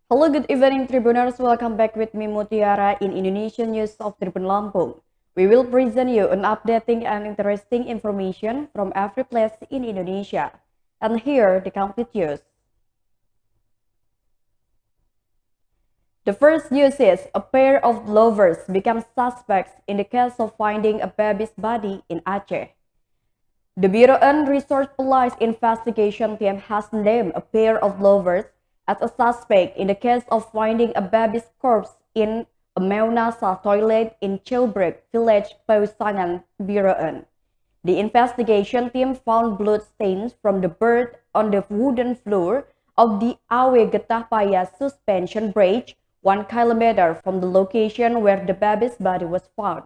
Hello, good evening, Tribuners. Welcome back with me, Mutiara, in Indonesian News of Tribun Lampung. We will present you an updating and interesting information from every place in Indonesia. And here, the complete news. The first news is a pair of lovers become suspects in the case of finding a baby's body in Aceh. The Biroen Resource Police Investigation Team has named a pair of lovers as a suspect in the case of finding a baby's corpse in a Meunasa toilet in Chilbrek village, Pausangan, Biroen. The investigation team found blood stains from the birth on the wooden floor of the Awe Getah Payah suspension bridge 1 kilometer from the location where the baby's body was found.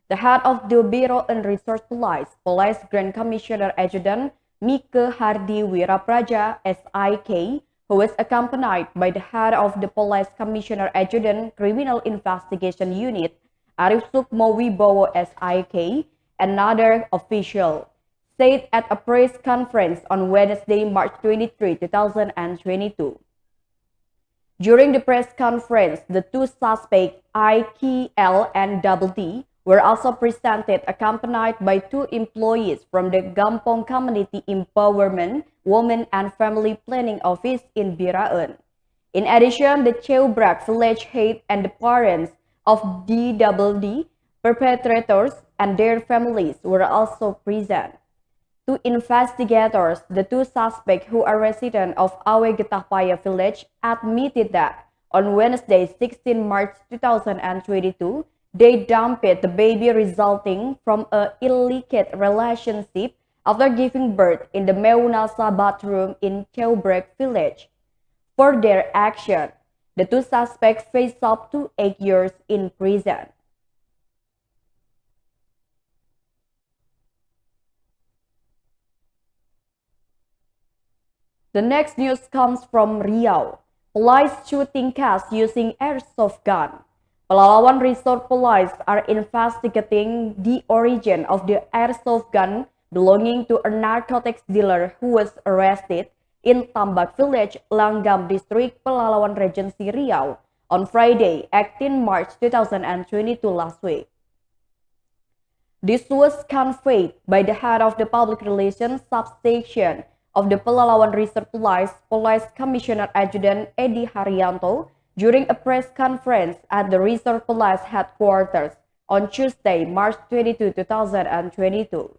The head of the Bureau and Resource Police Grand Commissioner Adjutant Mike Hardi Wirapraja SIK, who was accompanied by the head of the Police Commissioner Adjutant Criminal Investigation Unit Arif Sukmo Wibowo SIK, another official, said at a press conference on Wednesday, March 23, 2022. During the press conference, the two suspects, IKL and Double D, were also presented accompanied by two employees from the Gampong Community Empowerment, Women and Family Planning Office in Biroen. In addition, the Chilbrek village head and the parents of DDD perpetrators and their families were also present. To investigators, the two suspects who are residents of Awe Getah Payah village admitted that on Wednesday, 16 March 2022, they dumped the baby resulting from an illicit relationship after giving birth in the Meunasa bathroom in Chilbrek village. For their action, the two suspects face up to 8 years in prison. The next news comes from Riau. Police shooting case using airsoft gun. Pelalawan Resort Police are investigating the origin of the airsoft gun belonging to a narcotics dealer who was arrested in Tambak Village, Langgam District, Pelalawan Regency, Riau on Friday, 18 March 2022 last week. This was conveyed by the head of the Public Relations Substation of the Pelalawan Resort Police Commissioner Adjutant Edi Haryanto during a press conference at the Resort Police headquarters on Tuesday, March 22, 2022.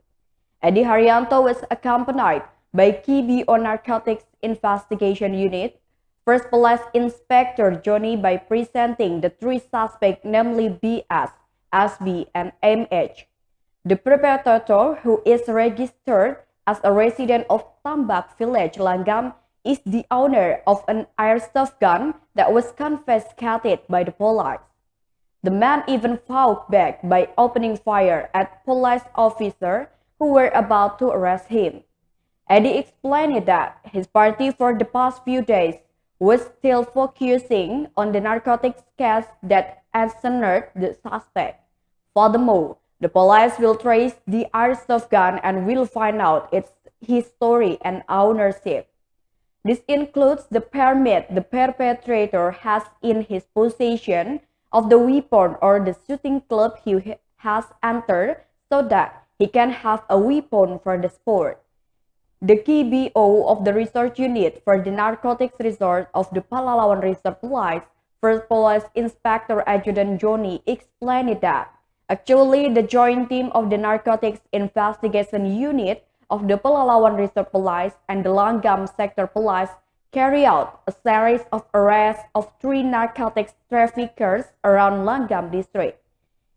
Edi Haryanto was accompanied by KBO Narcotics Investigation Unit, First Police Inspector Johnny by presenting the three suspects, namely BS, SB, and MH. The perpetrator, who is registered as a resident of Tambak Village, Langgam, is the owner of an airsoft gun that was confiscated by the police. The man even fought back by opening fire at police officers who were about to arrest him. Eddie explained that his party for the past few days was still focusing on the narcotics case that ensnared the suspect. Furthermore, the police will trace the airsoft gun and will find out its history and ownership. This includes the permit the perpetrator has in his possession of the weapon or the shooting club he has entered so that he can have a weapon for the sport. The KBO of the Research Unit for the Narcotics Resort of the Pelalawan Resort Police, First Police Inspector Adjutant Johnny, explained that actually the joint team of the Narcotics Investigation Unit of the Pelalawan Resort Police and the Langgam Sector Police carry out a series of arrests of 3 narcotics traffickers around Langgam district.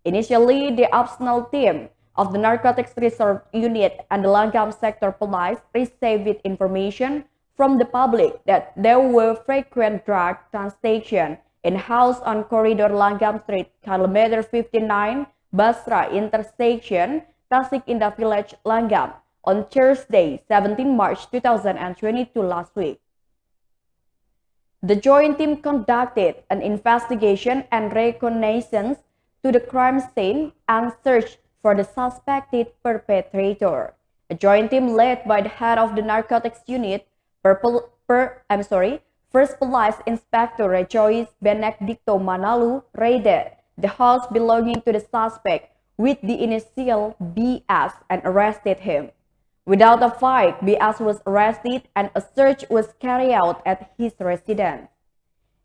Initially, the optional team of the Narcotics Resort Unit and the Langgam Sector Police received information from the public that there were frequent drug transactions in a house on corridor Langgam Street, kilometer 59, Basra intersection, Tasik Indah Village, Langgam, on Thursday, 17 March 2022 last week. The joint team conducted an investigation and reconnaissance to the crime scene and searched for the suspected perpetrator. A joint team led by the head of the narcotics unit, First Police Inspector Joyce Benedicto Manalu raided the house belonging to the suspect with the initial BS and arrested him. Without a fight, BS was arrested and a search was carried out at his residence.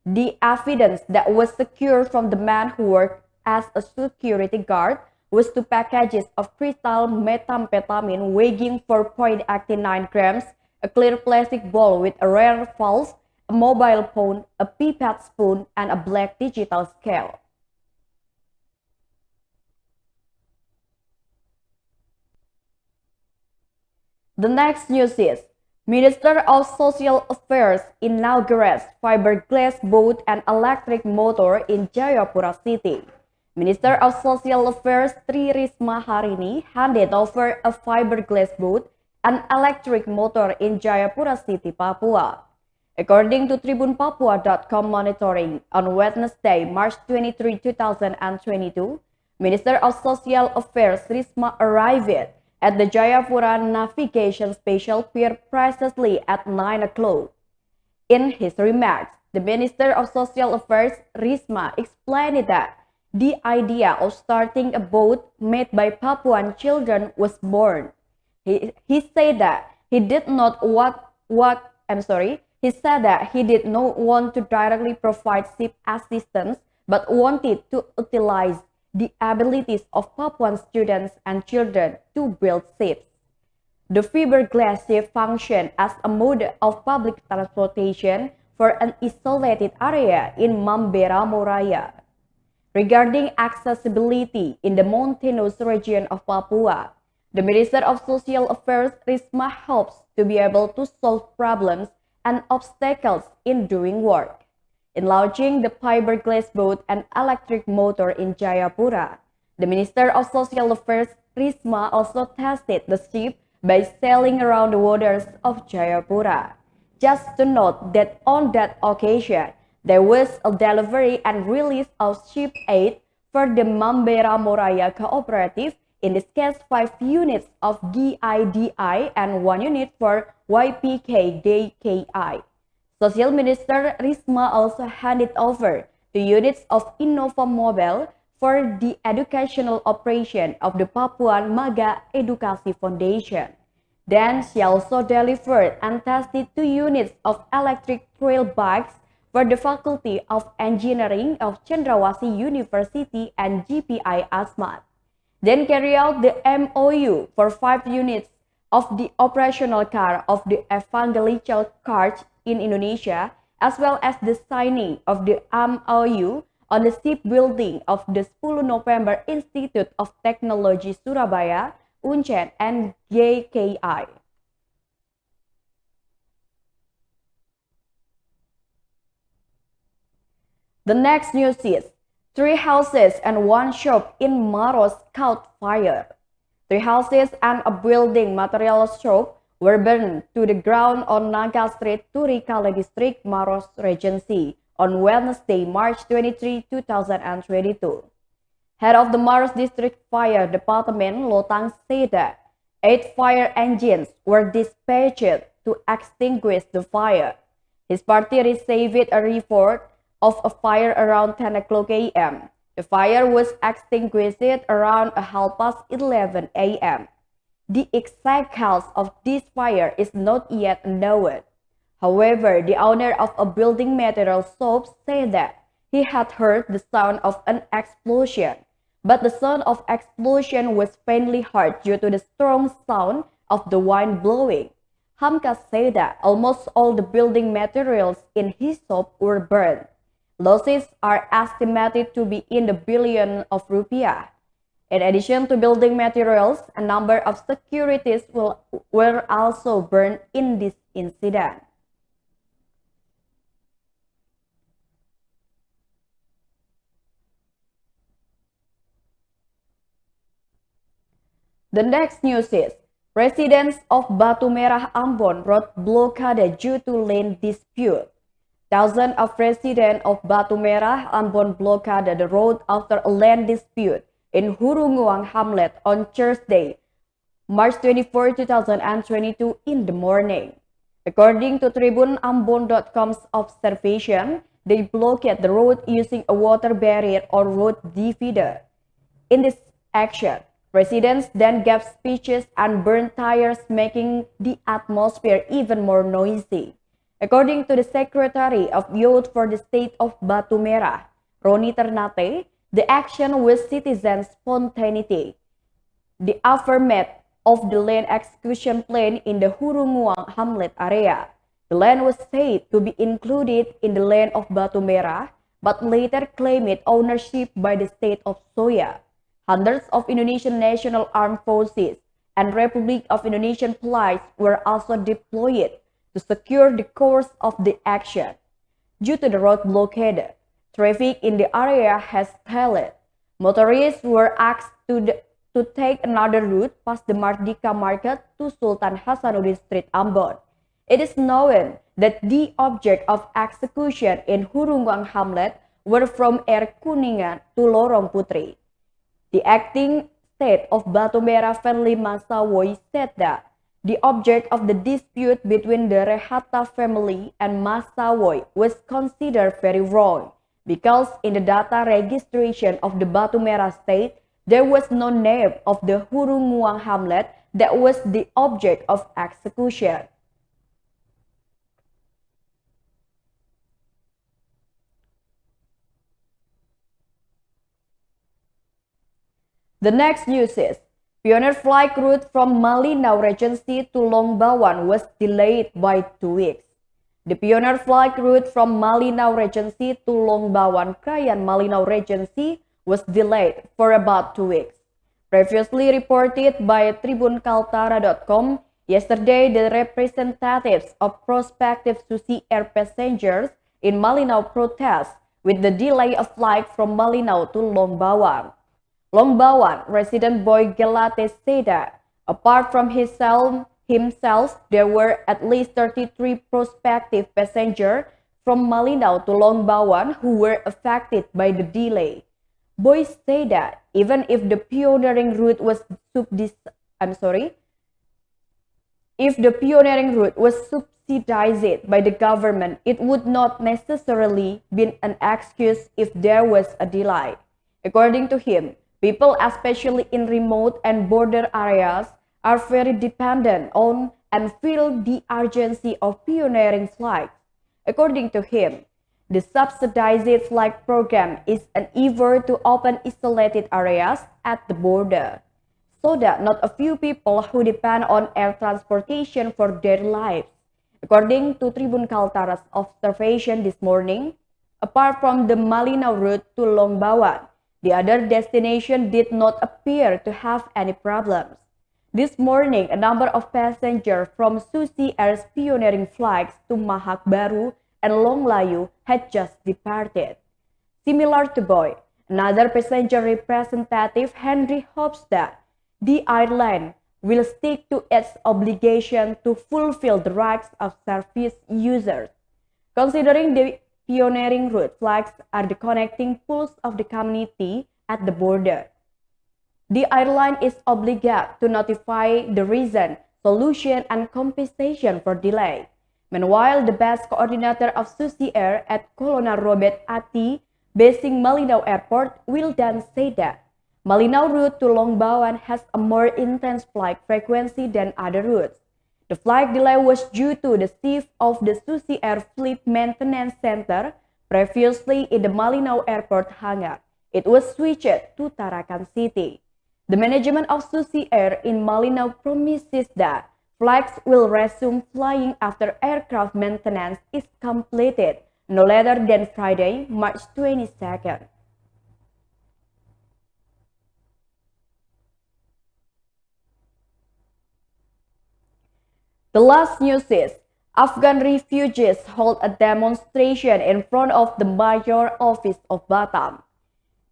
The evidence that was secured from the man who worked as a security guard was 2 packages of crystal methamphetamine weighing 4.89 grams, a clear plastic bowl with a rare false, a mobile phone, a pipette spoon, and a black digital scale. The next news is, Minister of Social Affairs inaugurates fiberglass boat and electric motor in Jayapura City. Minister of Social Affairs Tri Risma hari ini handed over a fiberglass boat and electric motor in Jayapura City, Papua. According to TribunPapua.com monitoring, on Wednesday, March 23, 2022, Minister of Social Affairs Risma arrived at the Jayapura Navigation Special Pier precisely at 9 o'clock. In his remarks, the Minister of Social Affairs Risma explained that the idea of starting a boat made by Papuan children was born. He said that he did not want to directly provide ship assistance, but wanted to utilize the abilities of Papuan students and children to build ships. The fiberglass ship functioned as a mode of public transportation for an isolated area in Mambera Moraya. Regarding accessibility in the mountainous region of Papua, the Minister of Social Affairs Risma hopes to be able to solve problems and obstacles in doing work. In launching the fiberglass boat and electric motor in Jayapura, the Minister of Social Affairs Risma also tested the ship by sailing around the waters of Jayapura. Just to note that on that occasion, there was a delivery and release of ship aid for the Mambera Moraya Cooperative, in this case 5 units of GIDI and 1 unit for YPK-DKI. Social Minister Risma also handed over 2 units of Innova Mobile for the educational operation of the Papuan Maga Edukasi Foundation. Then she also delivered and tested 2 units of electric trail bikes for the Faculty of Engineering of Cendrawasih University and GPI Asmat. Then carry out the MOU for 5 units of the operational car of the Evangelical Church in Indonesia, as well as the signing of the MOU on the shipbuilding of the 10 November Institute of Technology Surabaya, UNCED, and GKI. The next news is 3 houses and 1 shop in Maros caught fire. 3 houses and a building materials shop were burned to the ground on Naga Street, Turikale District, Maros Regency on Wednesday, March 23, 2022. Head of the Maros District Fire Department, Lotang, said that 8 fire engines were dispatched to extinguish the fire. His party received a report of a fire around 10 o'clock a.m. The fire was extinguished around 11:30 a.m. The exact cause of this fire is not yet known. However, the owner of a building material shop said that he had heard the sound of an explosion, but the sound of explosion was faintly heard due to the strong sound of the wind blowing. Hamka said that almost all the building materials in his shop were burned. Losses are estimated to be in the billions of rupiah. In addition to building materials, a number of securities were also burned in this incident. The next news is, residents of Batu Merah Ambon road blockade due to land dispute. Thousands of residents of Batu Merah Ambon blockaded the road after a land dispute in Hurunguang Hamlet on Thursday, March 24, 2022 in the morning. According to TribunAmbon.com's observation, they blockade the road using a water barrier or road divider. In this action, residents then gave speeches and burned tires, making the atmosphere even more noisy. According to the Secretary of Youth for the state of Batu Merah, Roni Ternate, the action was citizen spontaneity. The aftermath of the land execution plan in the Hurunguang Hamlet area. The land was said to be included in the land of Batu Merah, but later claimed ownership by the state of Soya. Hundreds of Indonesian National Armed Forces and Republic of Indonesian Police were also deployed to secure the course of the action. Due to the road blockade, traffic in the area has stalled. Motorists were asked to take another route past the Mardika Market to Sultan Hasanuddin Street, Ambon. It is known that the object of execution in Hurunguang Hamlet were from Air Kuningan to Lorong Putri. The acting state of Batu Merah Fenli Masawoy said that the object of the dispute between the Rehata family and Masawoy was considered very wrong because in the data registration of the Batu Merah state, there was no name of the Hurunguang Hamlet that was the object of execution. The next news is, Pioneer flight route from Malinau Regency to Longbawan was delayed by 2 weeks. The Pioneer flight route from Malinau Regency to Longbawan, Krayan Malinau Regency was delayed for about 2 weeks. Previously reported by TribunKaltara.com, yesterday the representatives of prospective Susi Air passengers in Malinau protest with the delay of flight from Malinau to Longbawan. Longbawan resident Boy Gelate said that, apart from himself, there were at least 33 prospective passengers from Malinau to Longbawan who were affected by the delay. Boy said that even if the pioneering route was subsidized by the government, it would not necessarily be an excuse if there was a delay. According to him, people, especially in remote and border areas, are very dependent on and feel the urgency of pioneering flights. According to him, the subsidized flight program is an effort to open isolated areas at the border, so that not a few people who depend on air transportation for their lives. According to Tribun Kaltara's observation this morning, apart from the Malinau route to Longbawan, the other destination did not appear to have any problems. This morning, a number of passengers from Susi Air's pioneering flights to Mahak Baru and Longlayu had just departed. Similar to Boy, another passenger representative, Henry, hopes that the airline will stick to its obligation to fulfill the rights of service users, considering the pioneering route flags are the connecting poles of the community at the border. The airline is obligated to notify the reason, solution, and compensation for delay. Meanwhile, the base coordinator of Susi Air at Colonel Robert Ati, basing Malinau Airport, will then say that Malinau route to Longbawan has a more intense flight frequency than other routes. The flight delay was due to the shift of the Susi Air Fleet Maintenance Center previously in the Malinau Airport hangar. It was switched to Tarakan City. The management of Susi Air in Malinau promises that flights will resume flying after aircraft maintenance is completed no later than Friday, March 22nd. The last news is, Afghan refugees hold a demonstration in front of the mayor office of Batam.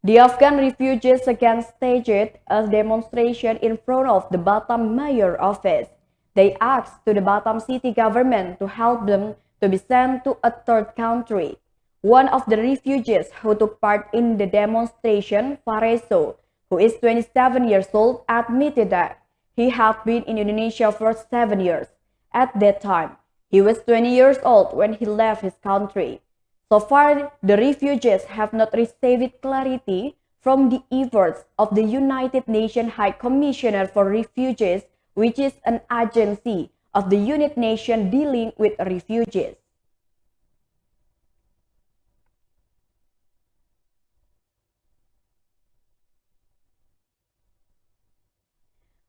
The Afghan refugees again staged a demonstration in front of the Batam mayor office. They asked to the Batam city government to help them to be sent to a third country. One of the refugees who took part in the demonstration, Fareso, who is 27 years old, admitted that he had been in Indonesia for 7 years. At that time, He was 20 years old when he left his country. So far, the refugees have not received clarity from the efforts of the United Nations High Commissioner for Refugees, which is an agency of the United Nations dealing with refugees.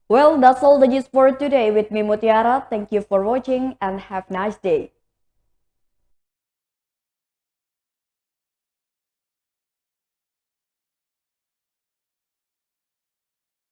Well, that's all the news for today with me, Mutiara. Thank you for watching and have a nice day.